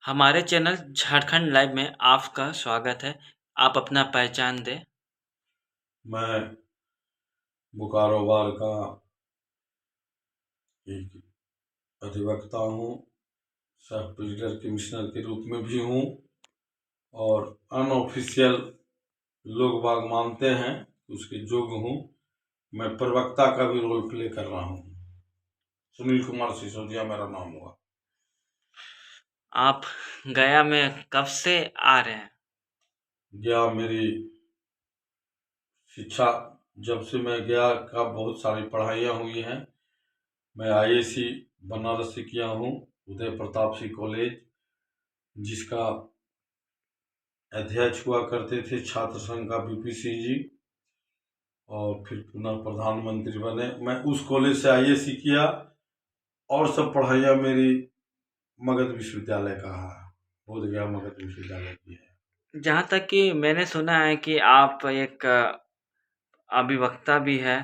हमारे channel Jharkhand live में आपका स्वागत है। आप अपना पहचान दें। मैं बोकारो बार का एक अधिवक्ता हूँ, सब प्रिजनर कमिश्नर के रूप में भी हूँ और अनऑफिशियल लोग बाग मानते हैं कि उसके योग्य हूँ। मैं प्रवक्ता का भी रोल प्ले कर रहा हूँ। सुनील कुमार सिसोदिया मेरा नाम हुआ। आप गया में कब से आ रहे हैं? गया मेरी शिक्षा जब से मैं गया का बहुत सारी पढ़ाइयाँ हुई हैं। मैं IAC बनारस से किया हूँ, उदय प्रताप सिंह कॉलेज, जिसका अध्यक्ष हुआ करते थे छात्र संघ का VP सिंह जी, और फिर पुनः प्रधानमंत्री बने। मैं उस कॉलेज से IAC किया और सब पढ़ाइयाँ मेरी मगध विश्वविद्यालय का है, बोधगया मगध विश्वविद्यालय की है। जहाँ तक कि मैंने सुना है कि आप एक अभिवक्ता भी हैं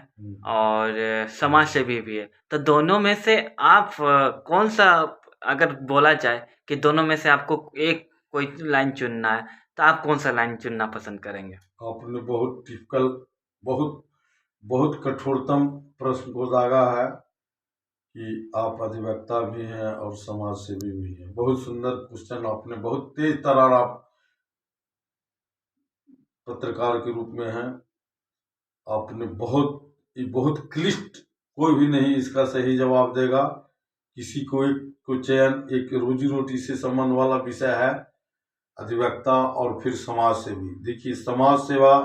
और समाज सेवी भी है, तो दोनों में से आप कौन सा, अगर बोला जाए कि दोनों में से आपको एक कोई लाइन चुनना है, तो आप कौन सा लाइन चुनना पसंद करेंगे? आपने बहुत टिपिकल, बहुत बहुत कठोरतम प्रश्न को दागा है कि आप अधिवक्ता भी हैं और समाज सेवी भी हैं। बहुत सुंदर क्वेश्चन, आपने बहुत तेज तर्रार, आप पत्रकार के रूप में हैं। आपने बहुत क्लिष्ट, कोई भी नहीं इसका सही जवाब देगा। किसी को चयन एक रोजी रोटी से संबंध वाला विषय है, अधिवक्ता और फिर समाज सेवी। देखिए, समाज सेवा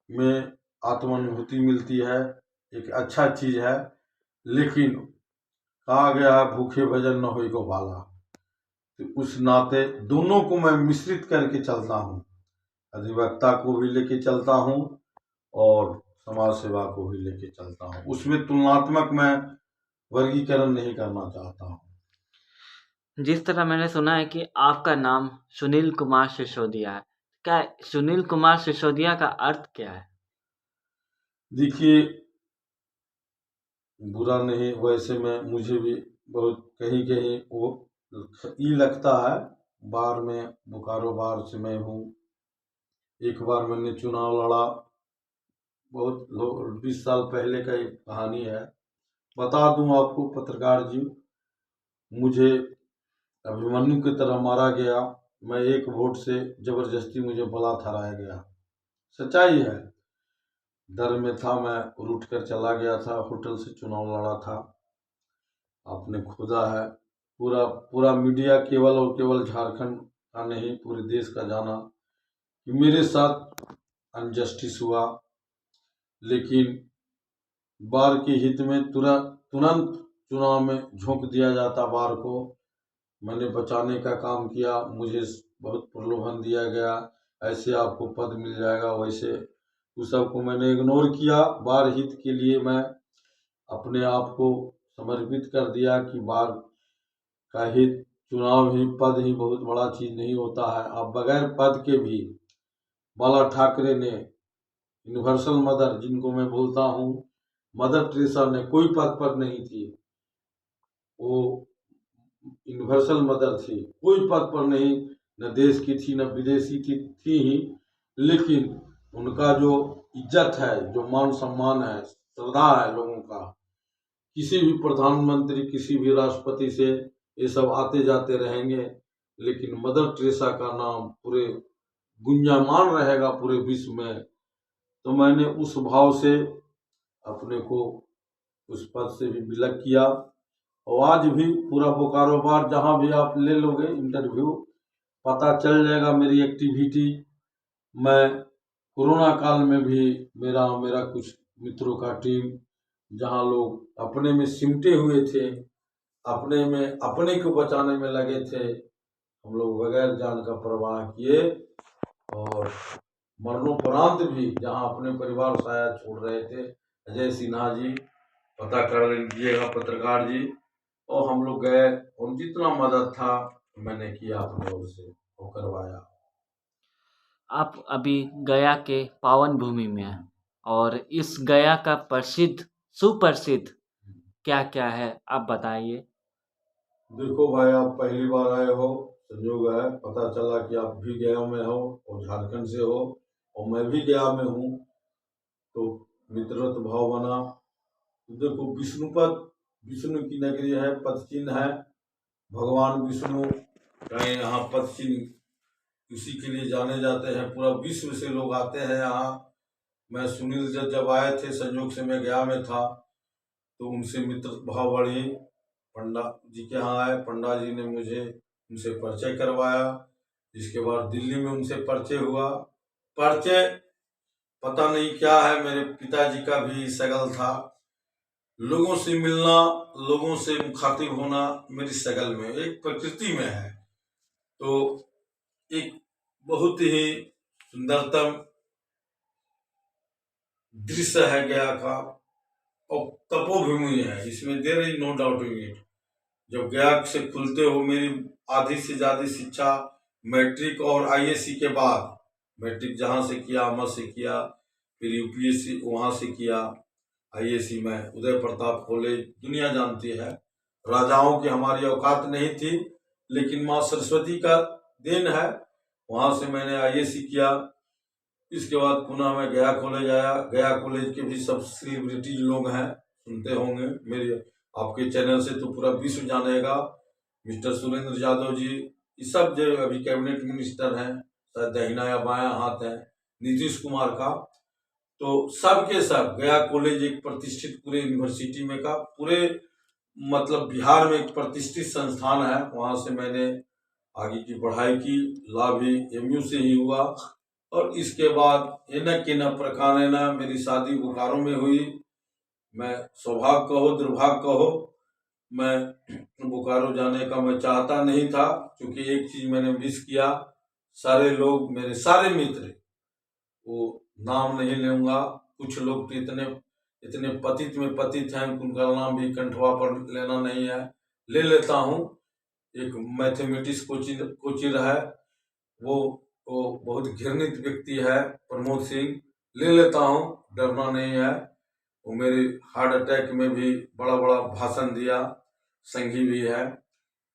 में आत्मानुभूति मिलती है, एक अच्छा चीज है, लेकिन कहा गया है भूखे भजन न होई को भाला। तो उस नाते दोनों को मैं मिश्रित करके चलता हूँ, अधिवक्ता को भी लेके चलता हूँ और समाज सेवा को भी लेके चलता हूँ। उसमें तुलनात्मक मैं वर्गीकरण नहीं करना चाहता हूँ। जिस तरह मैंने सुना है कि आपका नाम सुनील कुमार सिसोदिया है, क्या सुनील कुमार सिसोदिया का अर्थ क्या है? देखिए, बुरा नहीं, वैसे में मुझे भी बहुत कहीं कहीं वो ई लगता है। बार में, बोकारो बार से मैं हूँ। एक बार मैंने चुनाव लड़ा, बहुत 20 साल पहले का एक कहानी है। बता दूं आपको पत्रकार जी, मुझे अभिमन्यु की तरह मारा गया। मैं एक वोट से जबरदस्ती मुझे बलात् हराया गया, सच्चाई है। डर में था, मैं उठ कर चला गया था, होटल से चुनाव लड़ा था। आपने खुदा है, पूरा पूरा मीडिया केवल और केवल झारखंड का नहीं पूरे देश का जाना कि मेरे साथ अनजस्टिस हुआ। लेकिन बार के हित में तुरंत चुनाव में झोंक दिया जाता बार को। मैंने बचाने का काम किया, मुझे बहुत प्रलोभन दिया गया, ऐसे आपको पद मिल जाएगा, वैसे उस सबको मैंने इग्नोर किया। बार हित के लिए मैं अपने आप को समर्पित कर दिया कि बार का हित, चुनाव ही, पद ही बहुत बड़ा चीज नहीं होता है। अब बगैर पद के भी बाला ठाकरे ने, यूनिवर्सल मदर जिनको मैं बोलता हूँ, मदर टेरेसा ने कोई पद पर नहीं थी, वो यूनिवर्सल मदर थी, कोई पद पर नहीं, न देश की थी न विदेशी थी ही, लेकिन उनका जो इज्जत है, जो मान सम्मान है, श्रद्धा है लोगों का, किसी भी प्रधानमंत्री, किसी भी राष्ट्रपति से ये सब आते जाते रहेंगे, लेकिन मदर टेरेसा का नाम पूरे गुंजायमान रहेगा पूरे विश्व में। तो मैंने उस भाव से अपने को उस पद से भी विलग किया। और आज भी पूरा बोकारो बार, जहाँ भी आप ले लोगे इंटरव्यू, पता चल जाएगा मेरी एक्टिविटी। मैं कोरोना काल में भी मेरा मेरा कुछ मित्रों का टीम, जहाँ लोग अपने में सिमटे हुए थे, अपने में अपने को बचाने में लगे थे, हम लोग बगैर जान का परवाह किए और मरणोपरांत भी जहाँ अपने परिवार साया छोड़ रहे थे, अजय सिन्हा जी, पता कर लीजिएगा पत्रकार जी, और हम लोग गए और जितना मदद था मैंने किया अपने ओर से, वो करवाया। आप अभी गया के पावन भूमि में हैं और इस गया का प्रसिद्ध, सुप्रसिद्ध क्या-क्या है, आप बताइए? देखो भाई, आप पहली बार आए हो, संयोग है, पता चला कि आप भी गया में हो और झारखंड से हो और मैं भी गया में हूँ, तो मित्रवत भाव बना। तो देखो, विष्णुपद विष्णु की नगरी है, पद चिन्ह है, भगवान विष्णु का यहाँ पद चिन्ह उसी के लिए जाने जाते हैं, पूरा विश्व से लोग आते हैं यहाँ। मैं सुनील जब आए थे, संयोग से मैं गया में था, तो उनसे मित्र भाव बढ़ी। पंडा जी के यहाँ आए, पंडा जी ने मुझे उनसे परिचय करवाया। जिसके बाद दिल्ली में उनसे परिचय हुआ। परिचय पता नहीं क्या है, मेरे पिताजी का भी शगल था। लोगों से मिलना, लोगों से मुखातिब होना मेरी शगल में, एक प्रकृति में है। तो एक बहुत ही सुंदरतम दृश्य है गया का, और तपोभूमि है, इसमें there is no doubt in it. जब गया से खुलते हो, मेरी आधी से ज्यादा शिक्षा मैट्रिक और आईएससी के बाद, मैट्रिक जहाँ से किया, अमर से किया, फिर यूपीएससी वहाँ से किया, आईएससी में उदय प्रताप कॉलेज, दुनिया जानती है। राजाओं की हमारी औकात नहीं थी, लेकिन माँ सरस्वती का देन है, वहाँ से मैंने आईएससी किया। इसके बाद पुनः मैं गया कॉलेज आया। गया कॉलेज के भी सब सेलिब्रिटी लोग हैं, सुनते होंगे मेरे आपके चैनल से, तो पूरा विश्व जानेगा। मिस्टर सुरेंद्र यादव जी, ये सब जो अभी कैबिनेट मिनिस्टर हैं, शायद दाहिना या बायां हाथ है नीतीश कुमार का, तो सब के सब, गया कॉलेज एक प्रतिष्ठित पूरे यूनिवर्सिटी में का, पूरे मतलब बिहार में एक प्रतिष्ठित संस्थान है। वहाँ से मैंने आगे की पढ़ाई की, लाभ भी एमयू से ही हुआ। और इसके बाद एन के न प्रकार मेरी शादी बोकारो में हुई। मैं सौभाग्य कहो दुर्भाग्य कहो, मैं बोकारो जाने का मैं चाहता नहीं था, क्योंकि एक चीज मैंने मिस किया। सारे लोग, मेरे सारे मित्र, वो नाम नहीं लूंगा, कुछ लोग तो इतने इतने पतित में पतित हैं, उनका नाम भी कंठवा पर लेना नहीं है, ले लेता हूँ। एक मैथमेटिक्स कोचिंग है, वो वो बहुत घृणित व्यक्ति है, प्रमोद सिंह, ले लेता हूँ, डरना नहीं है। वो मेरे हार्ट अटैक में भी बड़ा बड़ा भाषण दिया, संघी भी है,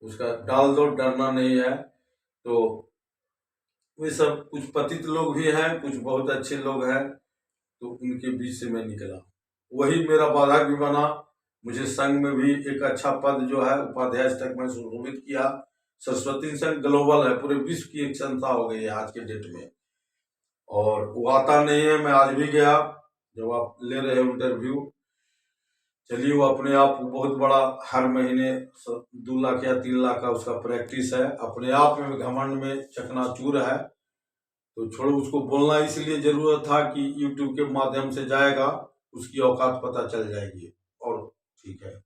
उसका डाल दो, डरना नहीं है। तो वे सब कुछ पतित लोग भी हैं, कुछ बहुत अच्छे लोग हैं, तो उनके बीच से मैं निकला, वही मेरा बाधक भी बना। मुझे संघ में भी एक अच्छा पद जो है, उपाध्याय तक मैं सुशोभित किया। सरस्वती संघ ग्लोबल है, पूरे विश्व की एक संस्था हो गई है आज के डेट में, और वो आता नहीं है। मैं आज भी गया, जब आप ले रहे इंटरव्यू, चलिए, वो अपने आप बहुत बड़ा, हर महीने 2 लाख या 3 लाख का उसका प्रैक्टिस है, अपने आप में घमंड में चकनाचूर है। तो छोड़ो, उसको बोलना इसलिए जरूरत था कि यूट्यूब के माध्यम से जाएगा, उसकी औकात पता चल जाएगी, और ठीक है।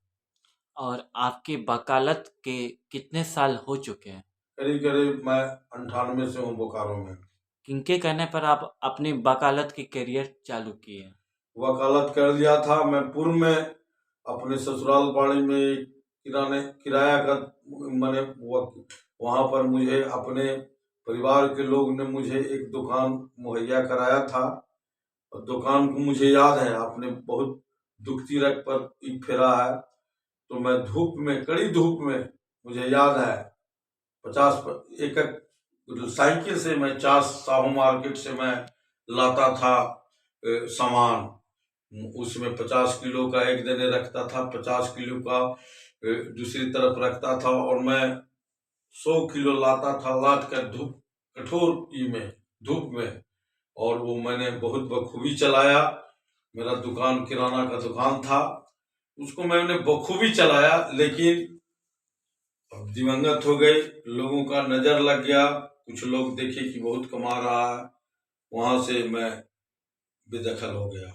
और आपकी वकालत के कितने साल हो चुके हैं? करीब करीब मैं 98 से हूँ बोकारो में। किनके कहने पर आप अपनी वकालत की करियर चालू किए? वकालत कर लिया था मैं पूर्व में, अपने ससुराल बाड़ी में किराया का, मैंने वहाँ पर मुझे अपने परिवार के लोग ने मुझे एक दुकान मुहैया कराया था। और दुकान को मुझे याद है, आपने बहुत दुखती रख पर फेरा है, तो मैं धूप में, कड़ी धूप में, मुझे याद है 50 एक साइकिल से मैं 50 साहू मार्केट से मैं लाता था सामान, उसमें 50 किलो का एक दिन रखता था, 50 किलो का दूसरी तरफ रखता था, और मैं 100 किलो लाता था, लाद कर धूप, कठोर में, धूप में। और वो मैंने बहुत बखूबी चलाया। मेरा दुकान किराना का दुकान था, उसको मैंने बखूबी चलाया, लेकिन अब दिवंगत हो गए, लोगों का नजर लग गया, कुछ लोग देखे कि बहुत कमा रहा है, वहां से मैं बेदखल हो गया।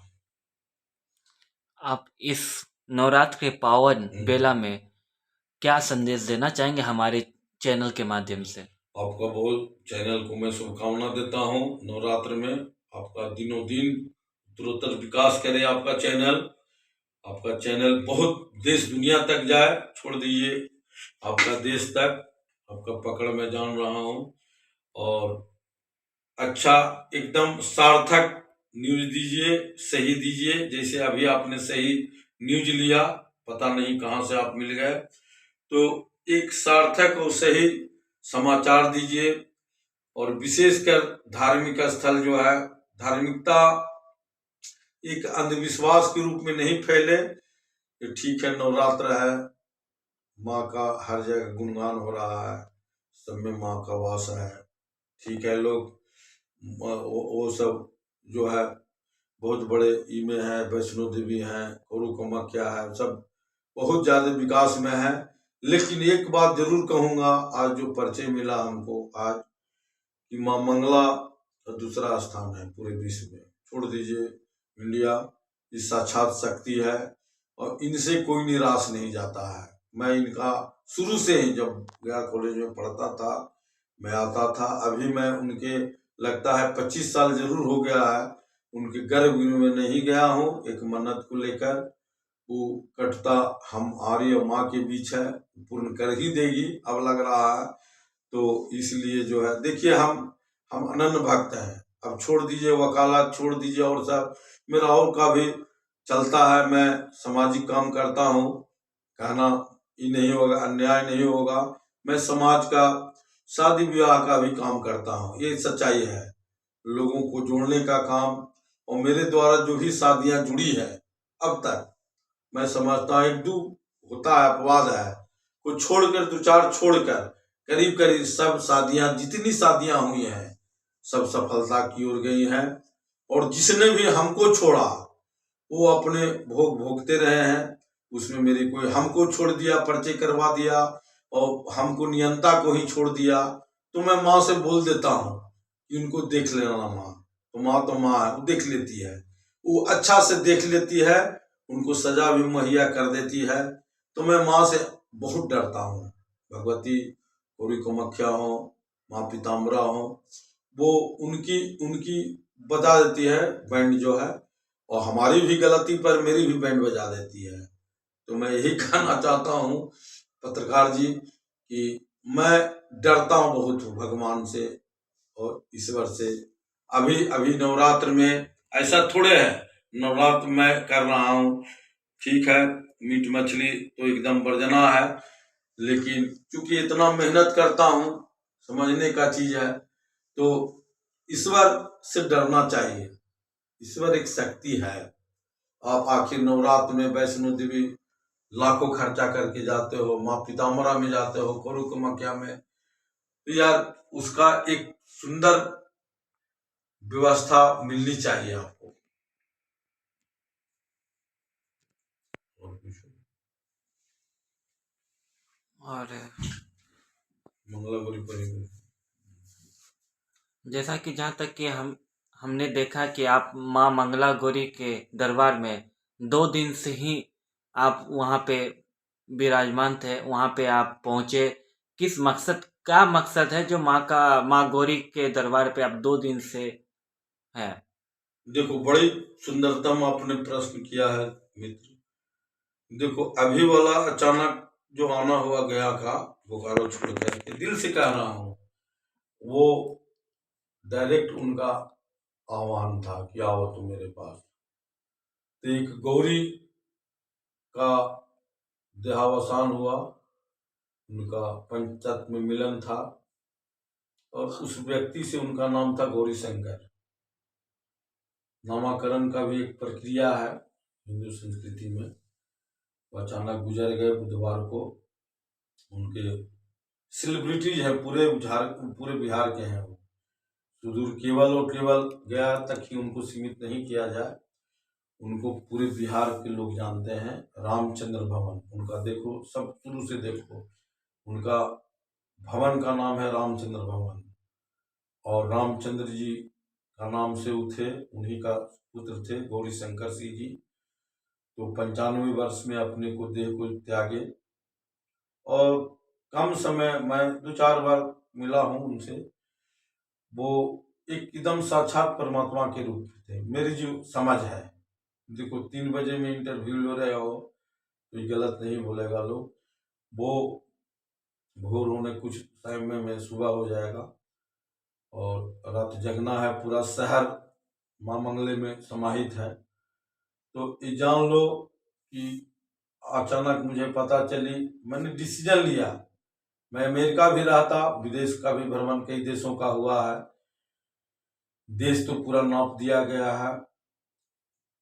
आप इस नवरात्र के पावन बेला में क्या संदेश देना चाहेंगे हमारे चैनल के माध्यम से? आपका बहुत चैनल को मैं शुभकामना देता हूँ। नवरात्र में आपका दिनों दिन उत्तरोत्तर विकास करे आपका चैनल। आपका चैनल बहुत देश दुनिया तक जाए, छोड़ दीजिए आपका देश तक, आपका पकड़ में जान रहा हूँ। और अच्छा, एकदम सार्थक न्यूज दीजिए, सही दीजिए, जैसे अभी आपने सही न्यूज लिया, पता नहीं कहाँ से आप मिल गए। तो एक सार्थक और सही समाचार दीजिए, और विशेषकर धार्मिक स्थल जो है, धार्मिकता एक अंधविश्वास के रूप में नहीं फैले कि ठीक है नवरात्र है, माँ का हर जगह गुणगान हो रहा है, सब में माँ का वास है, ठीक है, लोग वो सब जो है बहुत बड़े में है, वैष्णो देवी है, कोरू कामाख्या है, सब बहुत ज्यादा विकास में है। लेकिन एक बात जरूर कहूंगा, आज जो परिचय मिला हमको आज कि माँ मंगला दूसरा स्थान है पूरे विश्व में, छोड़ दीजिए इंडिया, इस साक्षात शक्ति है और इनसे कोई निराश नहीं जाता है। मैं इनका शुरू से ही, जब गया कॉलेज में पढ़ता था, मैं आता था, अभी मैं उनके लगता है 25 साल जरूर हो गया है, उनके गर्भगृह में नहीं गया हूँ। एक मन्नत को लेकर, वो कटता हम आर्य और माँ के बीच है, पूर्ण कर ही देगी अब लग रहा है। तो इसलिए जो है देखिए, हम अनन्य भक्त हैं। अब छोड़ दीजिए वकालत, छोड़ दीजिए और सब, मेरा और का भी चलता है, मैं सामाजिक काम करता हूँ, कहना ये नहीं होगा, अन्याय नहीं होगा, मैं समाज का शादी विवाह का भी काम करता हूँ, ये सच्चाई है, लोगों को जोड़ने का काम। और मेरे द्वारा जो भी शादियां जुड़ी है अब तक, मैं समझता हूँ एक दो होता है, अपवाद है, कुछ छोड़कर, दो चार छोड़कर करीब करीब सब शादियां, जितनी शादियां हुई हैं सब सफलता की ओर गई हैं। और जिसने भी हमको छोड़ा वो अपने भोग भोगते रहे हैं, उसमें मेरी कोई, हमको छोड़ दिया, परिचय करवा दिया और हमको नियंता को ही छोड़ दिया, तो मैं माँ से बोल देता हूँ कि उनको देख लेना माँ, तो माँ है, वो देख लेती है, वो अच्छा से देख लेती है, उनको सजा भी मुहैया कर देती है। तो मैं माँ से बहुत डरता हूँ, भगवती गौरी कामाख्या हो, माँ पीताम्बरा हो, वो उनकी उनकी बजा देती है बैंड जो है, और हमारी भी गलती पर मेरी भी बैंड बजा देती है। तो मैं यही कहना चाहता हूँ पत्रकार जी कि मैं डरता हूँ बहुत हूँ भगवान से और ईश्वर से। अभी अभी नवरात्र में ऐसा थोड़े है, नवरात्र मैं कर रहा हूँ, ठीक है, मीट मछली तो एकदम वर्जना है, लेकिन चूंकि इतना मेहनत करता हूँ, समझने का चीज है, तो ईश्वर से डरना चाहिए। ईश्वर एक शक्ति है। आप आखिर नवरात्र में वैष्णो देवी लाखों खर्चा करके जाते हो, माँ पीताम्बरा में जाते हो, कोरू कामाख्या में, तो यार उसका एक सुंदर व्यवस्था मिलनी चाहिए आपको। और मंगला गौरी परिवार, जैसा कि जहाँ तक कि हमने देखा कि आप माँ मंगला गौरी के दरबार में 2 दिन से ही आप वहाँ पे विराजमान थे, वहाँ पे आप पहुँचे। किस मकसद, क्या मकसद है जो माँ गौरी के दरबार पे आप 2 दिन से हैं? देखो बड़ी सुंदरतम आपने प्रश्न किया है मित्र। देखो अभी वाला अचानक जो आना हुआ गया का, बोकारो छोड़ करके, दिल से कह रहा हूँ, वो डायरेक्ट उनका आह्वान था कि आओ तुम मेरे पास। तो एक गौरी का देहावसान हुआ, उनका पंचतत्व में मिलन था, और उस व्यक्ति से उनका नाम था गौरी शंकर। नामाकरण का भी एक प्रक्रिया है हिंदू संस्कृति में। वो अचानक गुजर गए बुधवार को। उनके सेलिब्रिटीज है, पूरे बिहार के हैं वो, सुदूर केवल और केवल गया तक ही उनको सीमित नहीं किया जाए, उनको पूरे बिहार के लोग जानते हैं। रामचंद्र भवन उनका, देखो सब शुरू से देखो, उनका भवन का नाम है रामचंद्र भवन, और रामचंद्र जी का नाम से वो थे, उन्हीं का पुत्र थे गौरी शंकर सिंह जी। तो 95 वर्ष में अपने को देह को त्यागे, और कम समय, मैं 2-4 बार मिला हूँ उनसे, वो एक एकदम साक्षात परमात्मा के रूप में थे, मेरी जो समझ है। देखो 3 बजे में इंटरव्यू ले रहे हो तो ये गलत नहीं बोलेगा लोग, वो भोर होने कुछ टाइम में सुबह हो जाएगा, और रात जगना है, पूरा शहर माँ मंगले में समाहित है। तो ये जान लो कि अचानक मुझे पता चली, मैंने डिसीजन लिया मैं अमेरिका भी रहता, विदेश का भी भ्रमण कई देशों का हुआ है। देश तो पूरा नाप दिया गया है,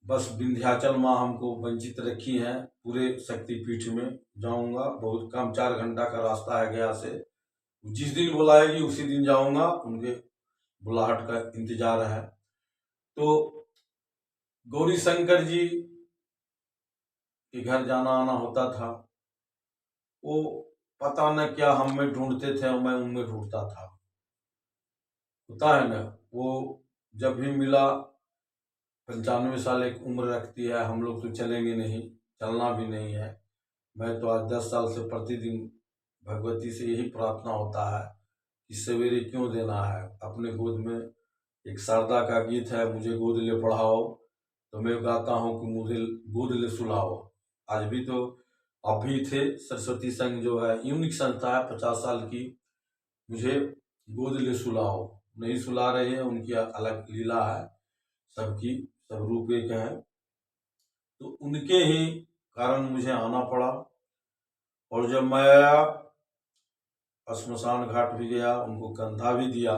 बस विंध्याचल माँ हमको वंचित रखी है। पूरे शक्तिपीठ में जाऊंगा, बहुत कम 4 घंटा का रास्ता है गया से। जिस दिन बुलाएगी उसी दिन जाऊंगा, उनके बुलाहट का इंतजार है। तो गौरी शंकर जी के घर जाना आना होता था। वो पता न क्या हम में ढूंढते थे और मैं उनमें ढूंढता था, होता है ना। वो जब भी मिला, 95 साल एक उम्र रखती है, हम लोग तो चलेंगे नहीं, चलना भी नहीं है। मैं तो आज 10 साल से प्रतिदिन भगवती से यही प्रार्थना होता है कि सवेरे क्यों देना है। अपने गोद में एक शारदा का गीत है, मुझे गोद ले पढ़ाओ, तो मैं गाता हूँ कि मुझे गोद ले सुलाओ। आज भी तो अब भी थे, सरस्वती संघ जो है यूनिक संस्था है 50 साल की, मुझे गोद ले सुलाओ नहीं सुला रहे हैं, उनकी अलग लीला है, सबकी सब रूप एक है। तो उनके ही कारण मुझे आना पड़ा। और जब मैं आया, श्मशान घाट भी गया, उनको कंधा भी दिया।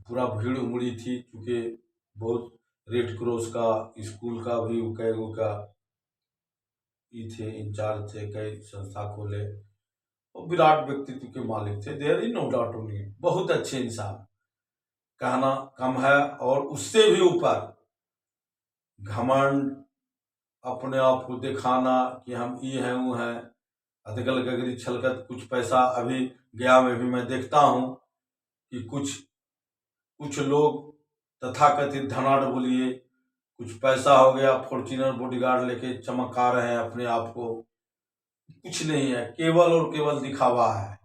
पूरा भीड़ उमड़ी थी, क्योंकि बहुत रेड क्रॉस का, स्कूल का भी कई का थे, इंचार्ज थे, कई संस्था खोले, और विराट व्यक्तित्व के मालिक थे। देयर इज नो डाउट उनकी, बहुत अच्छे इंसान, कहना कम है। और उससे भी ऊपर घमंड, अपने आप को दिखाना कि हम ये हैं वो हैं, अधगल गगरी छलकत, कुछ पैसा। अभी गया में भी मैं देखता हूँ कि कुछ लोग तथाकथित धनाढ़ बोलिए, कुछ पैसा हो गया, फॉर्च्यूनर बॉडीगार्ड लेके चमका रहे हैं अपने आप को। कुछ नहीं है, केवल और केवल दिखावा है।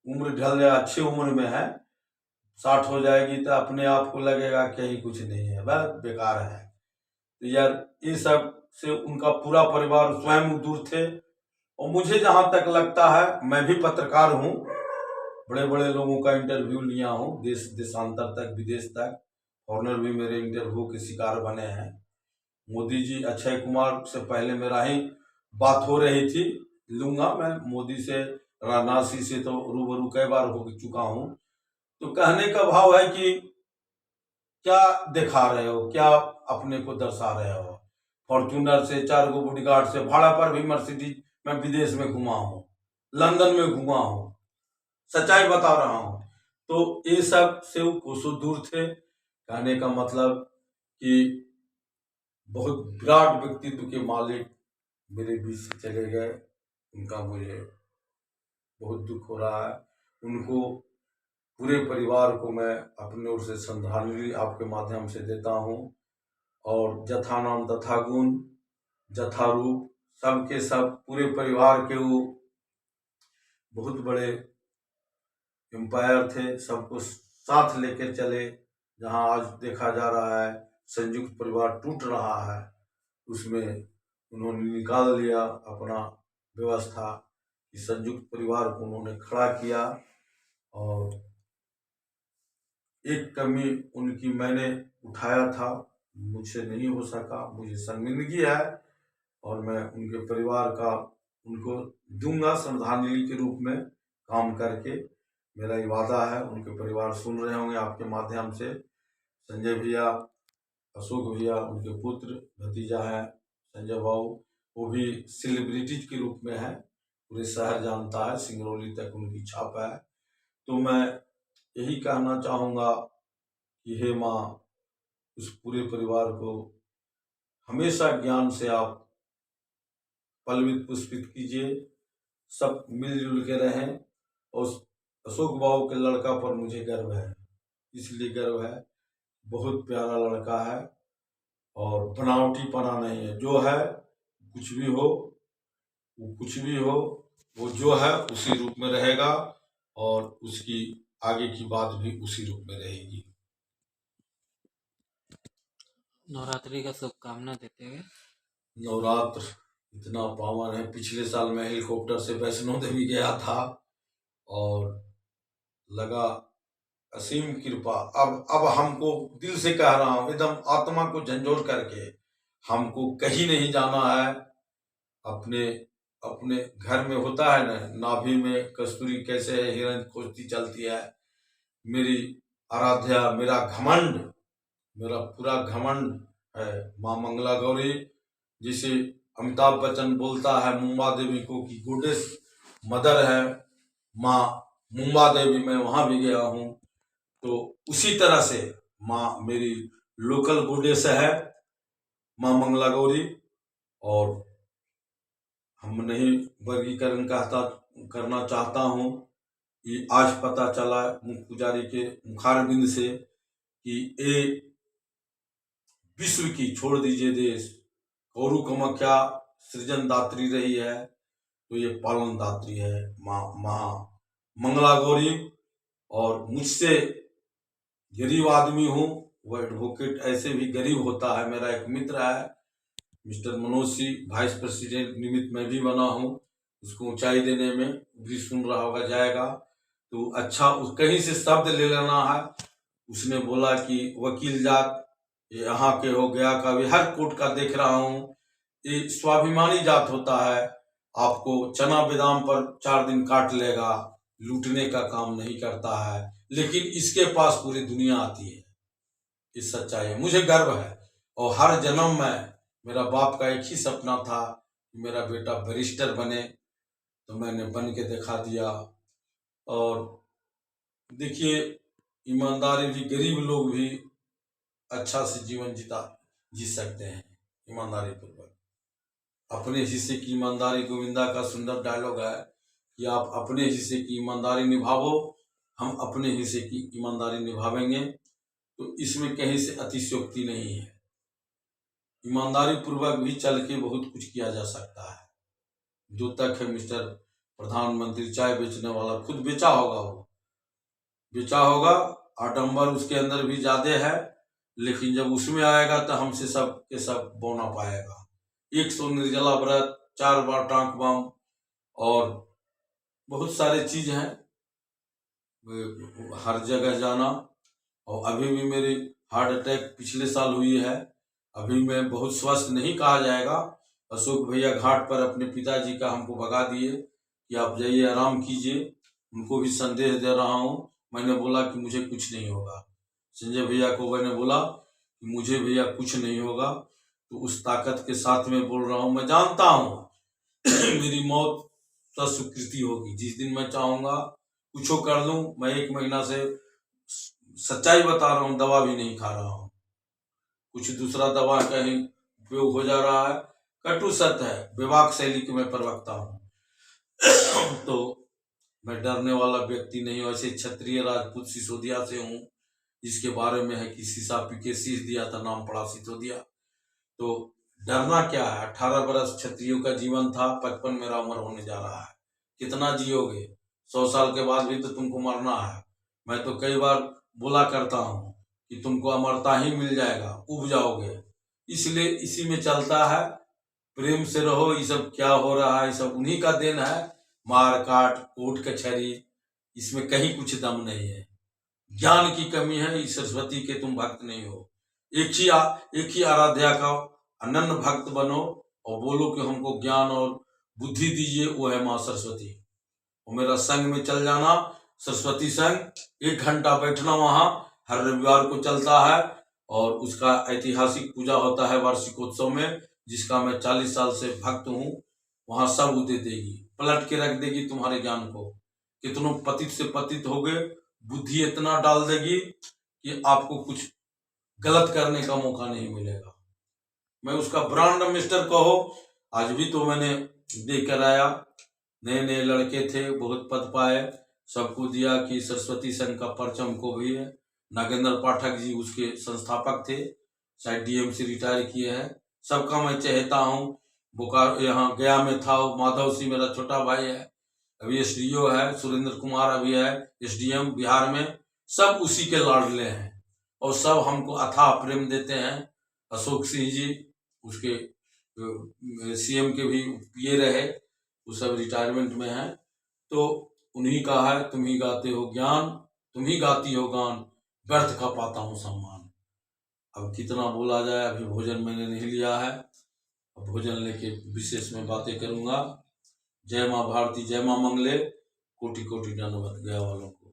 उम्र ढल जाए, अच्छी उम्र में है, 60 हो जाएगी तो अपने आप को लगेगा कहीं कुछ नहीं है, बस बेकार है। तो यार, ये सब से उनका पूरा परिवार स्वयं दूर थे। और मुझे जहां तक लगता है, मैं भी पत्रकार हूँ, बड़े बड़े लोगों का इंटरव्यू लिया हूँ, देश देशांतर तक, विदेश तक। फॉरनर भी मेरे इंटरव्यू के शिकार बने हैं। मोदी जी, अक्षय कुमार से पहले मेरा ही बात हो रही थी, लूंगा मैं मोदी से, राजनाथ सिंह से तो रूबरू कई बार हो चुका हूँ। तो कहने का भाव है कि क्या दिखा रहे हो, क्या अपने को दर्शा रहे हो। फॉर्च्यूनर से, 4 गो बॉडीगार्ड से, भाड़ा पर भी मर्सिडीज मैं विदेश में घुमा हूँ, लंदन में घुमा हूँ, सच्चाई बता रहा हूँ। तो ये सब से वो कोसों दूर थे। कहने का मतलब कि बहुत विराट व्यक्तित्व के मालिक मेरे बीच से चले गए, उनका मुझे बहुत दुख हो रहा है। उनको, पूरे परिवार को मैं अपने ओर से श्रद्धांजलि आपके माध्यम से देता हूँ। और जथा नाम तथा गुण, जथा रूप, सबके सब पूरे परिवार के वो बहुत बड़े एम्पायर थे, सबको साथ लेकर चले। जहां आज देखा जा रहा है संयुक्त परिवार टूट रहा है, उसमें उन्होंने निकाल लिया अपना व्यवस्था कि संयुक्त परिवार को उन्होंने खड़ा किया। और एक कमी उनकी मैंने उठाया था, मुझसे नहीं हो सका, मुझे शर्मिंदगी है। और मैं उनके परिवार का उनको दूंगा श्रद्धांजलि के रूप में काम करके, मेरा ये वादा है। उनके परिवार सुन रहे होंगे आपके माध्यम से, संजय भैया, अशोक भैया, उनके पुत्र भतीजा है संजय बाबू, वो भी सेलिब्रिटीज के रूप में है, पूरे शहर जानता है, सिंगरौली तक उनकी छाप है। तो मैं यही कहना चाहूँगा कि हे माँ, उस पूरे परिवार को हमेशा ज्ञान से आप पल्वित पुष्पित कीजिए, सब मिलजुल के रहें। और अशोक बाबू के लड़का पर मुझे गर्व है, इसलिए गर्व है, बहुत प्यारा लड़का है और बनावटी पना नहीं है। जो है, कुछ भी हो, वो कुछ भी हो, वो जो है उसी रूप में रहेगा, और उसकी आगे की बात भी उसी रूप में रहेगी। नवरात्रि का शुभकामना देते हुए। नवरात्र इतना पावन है, पिछले साल मैं हेलीकॉप्टर से वैष्णो देवी गया था, और लगा असीम कृपा। अब हमको दिल से कह रहा हूँ, एकदम आत्मा को झंझोर करके, हमको कहीं नहीं जाना है, अपने अपने घर में होता है ना, नाभि में कस्तूरी कैसे है, हिरण खोजती चलती है। मेरी आराध्या, मेरा घमंड, मेरा पूरा घमंड है माँ मंगला गौरी, जिसे अमिताभ बच्चन बोलता है मुंबा देवी को कि गोडेस मदर है माँ मुंबा देवी। मैं वहां भी गया हूँ, तो उसी तरह से माँ मेरी लोकल गोडेस है माँ मंगला गौरी। और हम नहीं वर्गीकरण करना चाहता हूँ कि आज पता चला मुख पुजारी के मुखारबिंद से कि ये विश्व की, छोड़ दीजिए देश, गौरू कामाख्या सृजन दात्री रही है, तो ये पालन दात्री है माँ मंगला गौरी। और मुझसे गरीब आदमी हूँ, वो एडवोकेट ऐसे भी गरीब होता है। मेरा एक मित्र है mister Manoj Singh, vice president निमित्त मैं भी बना हूँ, उसको ऊंचाई देने में भी सुन रहा होगा जाएगा तो अच्छा, उस कहीं से शब्द ले लेना है। उसने बोला कि वकील जात यहाँ के हो गया, कभी हर कोर्ट का देख रहा हूँ, ये स्वाभिमानी जात होता है, आपको चना बादाम पर 4 दिन काट लेगा, लूटने का काम नहीं करता है, लेकिन इसके पास पूरी दुनिया आती है। ये सच्चाई है, मुझे गर्व है। और हर जन्म में मेरा बाप का एक ही सपना था कि मेरा बेटा बैरिस्टर बने, तो मैंने बन के दिखा दिया। और देखिए, ईमानदारी भी, गरीब लोग भी अच्छा से जीवन जी सकते हैं ईमानदारी पूर्वक। अपने हिस्से की ईमानदारी, गोविंदा का सुंदर डायलॉग है कि आप अपने हिस्से की ईमानदारी निभाओ, हम अपने हिस्से की ईमानदारी निभावेंगे। तो इसमें कहीं से अतिशयोक्ति नहीं है। ईमानदारी पूर्वक भी चल के बहुत कुछ किया जा सकता है। जो तक है मिस्टर प्रधानमंत्री चाय बेचने वाला, खुद बेचा होगा, वो बेचा होगा, आडंबर उसके अंदर भी ज्यादा है, लेकिन जब उसमें आएगा तो हमसे सब के सब बोना पाएगा। 100 निर्जला व्रत, 4 बार टांक बम, और बहुत सारे चीज हैं, हर जगह जाना। और अभी भी मेरी हार्ट अटैक पिछले साल हुई है, अभी मैं बहुत स्वस्थ नहीं कहा जाएगा। अशोक भैया घाट पर अपने पिताजी का हमको भगा दिए कि आप जाइए आराम कीजिए, उनको भी संदेश दे रहा हूँ। मैंने बोला कि मुझे कुछ नहीं होगा। संजय भैया को मैंने बोला कि मुझे भैया कुछ नहीं होगा, तो उस ताकत के साथ में बोल रहा हूँ। मैं जानता हूँ मेरी मौत तो स्वीकृति होगी, जिस दिन मैं चाहूंगा कुछ कर लूं। मैं 1 महीना से सच्चाई बता रहा हूँ, दवा भी नहीं खा रहा हूँ, कुछ दूसरा दवा कहीं उपयोग हो जा रहा है। कटु सत्य है, विवाक शैली के मैं प्रवक्ता हूँ तो मैं डरने वाला व्यक्ति नहीं हूँ। ऐसे क्षत्रिय राजपूत सिसोदिया से हूँ, जिसके बारे में है कि शीशा पी के शीश दिया था, नाम पड़ा सिसोदिया। तो डरना क्या है, 18 बरस क्षत्रियों का जीवन था, 55 मेरा उम्र होने जा रहा है। कितना जियोगे? 100 साल के बाद भी तो तुमको मरना है। मैं तो कई बार बोला करता हूँ कि तुमको अमरता ही मिल जाएगा, उब जाओगे। इसलिए इसी में चलता है, प्रेम से रहो। ये सब क्या हो रहा है, ये सब उन्हीं का देन है, मार काट, कोर्ट कचहरी, इसमें कहीं कुछ दम नहीं है। ज्ञान की कमी है, इस सरस्वती के तुम भक्त नहीं हो। एक ही आराध्या का अनन्य भक्त बनो और बोलो कि हमको ज्ञान और बुद्धि दीजिए, वो है माँ सरस्वती। और मेरा संघ में चल जाना, सरस्वती संघ, 1 घंटा बैठना वहां, हर रविवार को चलता है। और उसका ऐतिहासिक पूजा होता है वार्षिकोत्सव में, जिसका मैं 40 साल से भक्त हूँ। वहां सब दे देगी, पलट के रख देगी तुम्हारे ज्ञान को। कितनों पतित से पतित हो गए, बुद्धि इतना डाल देगी कि आपको कुछ गलत करने का मौका नहीं मिलेगा। मैं उसका ब्रांड मिस्टर कहो, आज भी तो मैंने देकर आया, नए नए लड़के थे, बहुत पद पाए, सबको दिया कि सरस्वती संघ का परचम को भी है। नागेंद्र पाठक जी उसके संस्थापक थे, शायद डीएम से रिटायर किए हैं। सबका मैं चहेता हूँ। बोकारो, यहाँ गया में था, माधव सिंह मेरा छोटा भाई है, अभी एसडीओ है, सुरेंद्र कुमार अभी है एसडीएम बिहार में, सब उसी के लाडले हैं और सब हमको अथाह प्रेम देते हैं। अशोक सिंह जी उसके सीएम के भी पीए रहे, वो सब रिटायरमेंट में हैं। तो उन्हीं का है, तुम ही गाते हो ज्ञान, तुम ही गाती हो गान, व्यर्थ का पाता हूँ सम्मान। अब कितना बोला जाए, अभी भोजन मैंने नहीं लिया है, अब भोजन लेके विशेष में बातें करूंगा। जय माँ भारती, जय माँ मंगले, कोटि कोटि दंडवत गया वालों को।